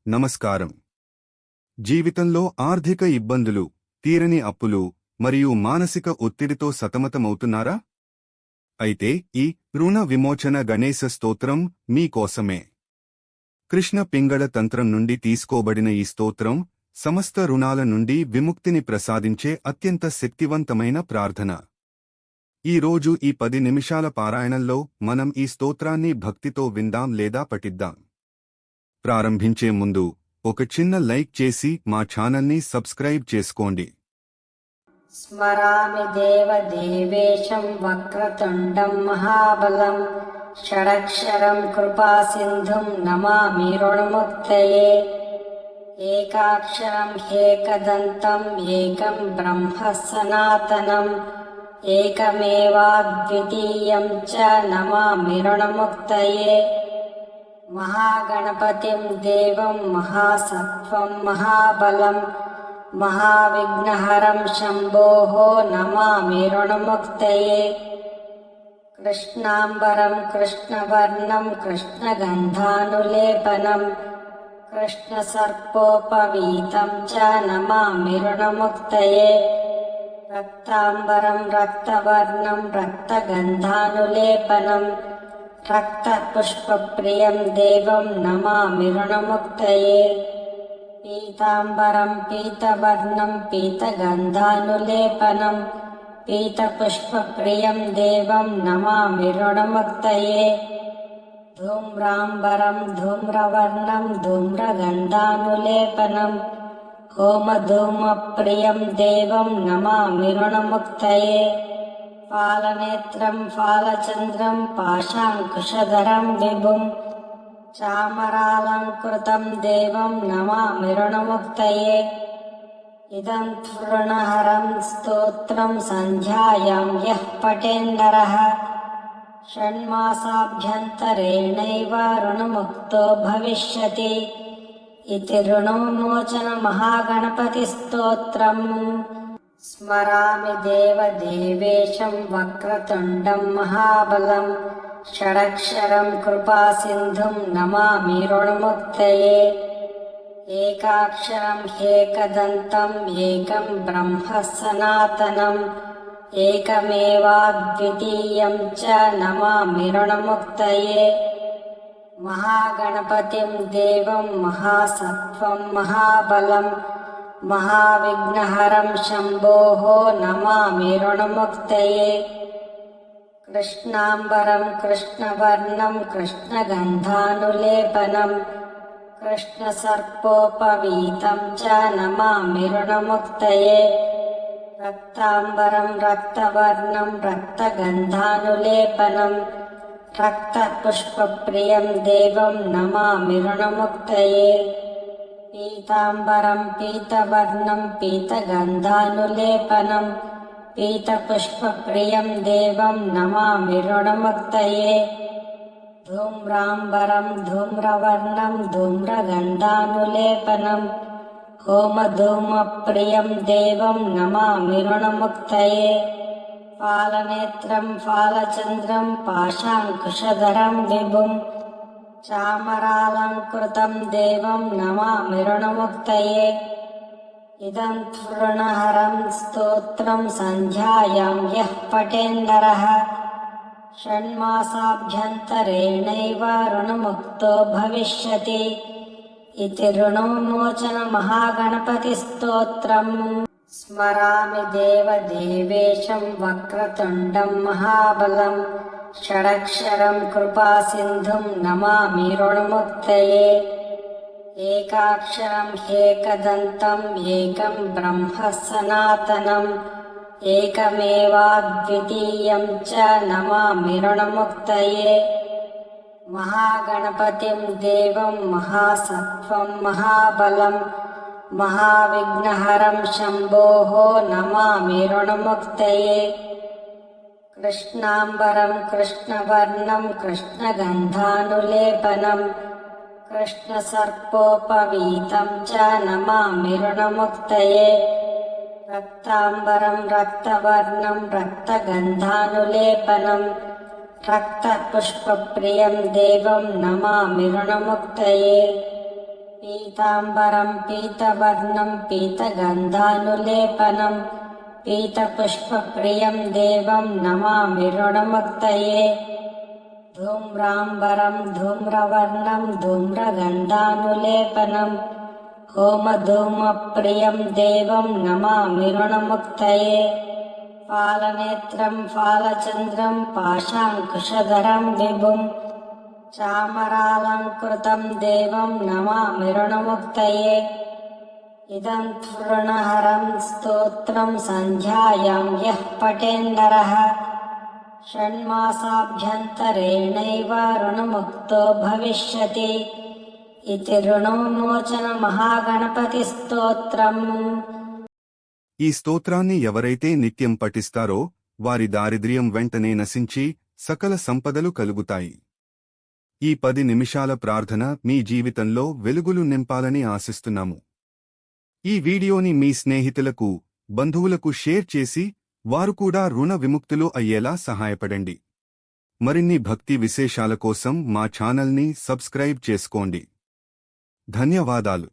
నమస్కారం. జీవితంలో ఆర్థిక ఇబ్బందులు, తీరని అప్పులు మరియు మానసిక ఒత్తిడితో సతమతమవుతున్నారా? అయితే ఈ రుణ విమోచన గణేశ స్తోత్రం మీకోసమే. కృష్ణ పింగళ తంత్రం నుండి తీసుకోబడిన ఈ స్తోత్రం సమస్త రుణాల నుండి విముక్తిని ప్రసాదించే అత్యంత శక్తివంతమైన ప్రార్థన. ఈ రోజు ఈ 10 నిమిషాల పారాయణంలో మనం ఈ స్తోత్రాన్ని భక్తితో విందాం లేదా పఠిద్దాం. ప్రారంభించే ముందు ఒక చిన్న లైక్ చేసి మా ఛానల్ని సబ్స్క్రైబ్ చేసుకోండి. స్మరామి దేవదేవేశం వక్రతుండం మహాబలం షడక్షరం కృపాసింధుం నమామి రుణముక్తయే. ఏకాక్షరం ఏకదంతం ఏకం బ్రహ్మ సనాతనం ఏకమేవాద్వితీయం చ నమామి రుణముక్తయే. మహాగణపతిం దేవం మహాసత్వం మహాబలం మహావిఘ్నహరం శంభోః నమామి రుణముక్తయే. కృష్ణాంబరం కృష్ణవర్ణం కృష్ణగంధానులేపనం కృష్ణసర్పోపవీతం చ నమామి రుణముక్తయే. రక్తాంబరం రక్తవర్ణం రక్తగంధానులేపనం రక్తపుష్పప్రియం దేవం నమామి రుణముక్తయే. పీతాంబరం పీతవర్ణం పీతగంధానులేపనం పీతపుష్పప్రియం దేవం నమామి రుణముక్తయే. ధూమ్రాంబరం ధూమ్రవర్ణం ధూమ్రగంధానులేపనం హోమధూమప్రియం దేవం నమామి రుణముక్తయే. ఫాలనేత్రం ఫాలచంద్రం పాశాంకుశధరం విభుం చామరాలంకృతం దేవం నమామి రుణముక్తయే. ఇదం రుణహరం స్తోత్రం సంధ్యాయాం యః పఠేన్నరః షణ్మాసాభ్యంతరేణైవ రుణముక్తో భవిష్యతి. ఇతి రుణవిమోచన మహాగణపతి స్తోత్రం. స్మరామి దేవదేవేశం వక్రతుండం మహాబలం షడక్షరం కృపాసింధుం నమామి రుణముక్తయే. ఏకాక్షరం ఏకదంతం ఏకం బ్రహ్మ సనాతనం ఏకమేవాద్వితీయం చ నమామి రుణముక్తయే. మహాగణపతిం దేవం మహాసత్వం మహాబలం మహావిఘ్నహరం శంభోః నమామి రుణముక్తయే. కృష్ణాంబరం కృష్ణవర్ణం కృష్ణగంధానులేపనం కృష్ణసర్పోపవీతం చ నమామి రుణముక్తయే. రక్తాంబరం రక్తవర్ణం రక్తగంధానులేపనం రక్తపుష్పప్రియం దేవం నమామి రుణముక్తయే. పీతాంబరం పీతవర్ణం పీతగంధానులేపనం పీతపుష్పప్రియం దేవం నమామి రుణముక్తయే. ధూమ్రాంబరం ధూమ్రవర్ణం ధూమ్రగంధానులేపనం హోమధూమప్రియం దేవం నమామి రుణముక్తయే. ఫాలనేత్రం ఫాలచంద్రం పాశాంకుశధరం విభుం చామరాలంకృతం దేవం నమామి రుణముక్తయే. ఇదం రుణహరం స్తోత్రం సంధ్యాయాం యః పఠేన్నరః షణ్మాసాభ్యంతరేణైవ రుణముక్తో భవిష్యతి. ఇతి రుణవిమోచన మహాగణపతి స్తోత్రం. స్మరామి దేవదేవేశం వక్రతుండం మహాబలం షడక్షరం కృపాసింధుం నమామి రుణముక్తయే. ఏకాక్షరం ఏకదంతం ఏకం బ్రహ్మ సనాతనం ఏకమేవాద్వితీయం చ నమామి రుణముక్తయే. మహాగణపతిం దేవం మహాసత్వం మహాబలం మహావిఘ్నహరం శంభోః నమామి రుణముక్తయే. కృష్ణాంబరం కృష్ణవర్ణం కృష్ణగంధానులేపనం కృష్ణసర్పోపవీతం చ నమామి రుణముక్తయే. రక్తాంబరం రక్తవర్ణం రక్తగంధానులేపనం రక్తపుష్పప్రియం దేవం నమామి రుణముక్తయే. పీతాంబరం పీతవర్ణం పీతగంధానులేపనం పీతపుష్పప్రియం దేవం నమామి రుణముక్తయే ధూమ్రాంబరం ధూమ్రవర్ణం ధూమ్రగంధానులేపనం హోమధూమప్రియం దేవం నమామి రుణముక్తయే ఫాలనేత్రం ఫాలచంద్రం పాశాంకుశధరం విభుం చామరాలంకృతం దేవం నమామి రుణముక్తయే ఇదం తృణహరం స్తోత్రం సంధ్యాయాం యః పఠేన్నరః షణ్మాసాభ్యంతరేణైవ రుణముక్తో భవిష్యతి ఇది రుణవిమోచన మహాగణపతి స్తోత్రం. ఈ స్తోత్రాన్ని ఎవరైతే నిత్యం పఠిస్తారో వారి దారిద్ర్యం వెంటనే నశించి సకల సంపదలు కలుగుతాయి. ఈ 10 నిమిషాల ప్రార్థన మీ జీవితంలో వెలుగులు నింపాలని ఆశిస్తున్నాము. ఈ వీడియోని మీ స్నేహితులకు, బంధువులకు షేర్ చేసి వారు కూడా రుణ విముక్తులు అయ్యేలా సహాయపడండి. మరిన్ని భక్తి విశేషాల కోసం మా ఛానల్ని సబ్స్క్రైబ్ చేసుకోండి. ధన్యవాదాలు.